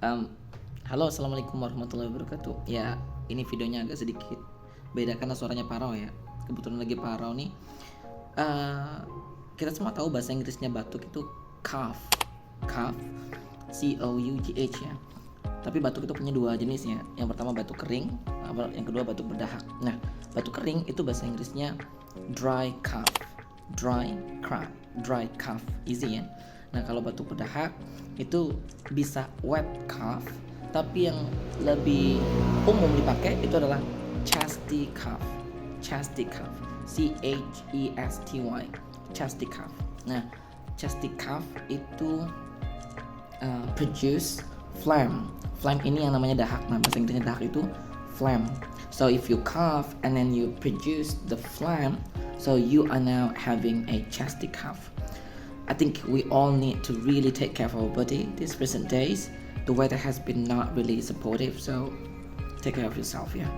Um, Halo, assalamualaikum warahmatullahi wabarakatuh. Ya, ini videonya agak sedikit beda karena suaranya Parau ya. Kebetulan lagi Parau nih. Eh, kita semua tahu bahasa Inggrisnya batuk itu cough, cough, COUGH ya. Tapi batuk itu punya dua jenis ya. Yang pertama batuk kering, yang kedua batuk berdahak. Nah, batuk kering itu bahasa Inggrisnya dry cough, dry cough, dry cough, easy ya. Nah, kalau batuk berdahak itu bisa wet cough, tapi yang lebih umum dipakai itu adalah chesty cough, chesty cough, CHESTY, chesty cough. Nah, chesty cough itu produce phlegm. Phlegm ini yang namanya dahak. Nah, bahasa Inggrisnya dahak itu phlegm. So if you cough and then you produce the phlegm, so you are now having a chesty cough. I think we all need to really take care of our body these recent days. The weather has been not really supportive, so take care of yourself, yeah.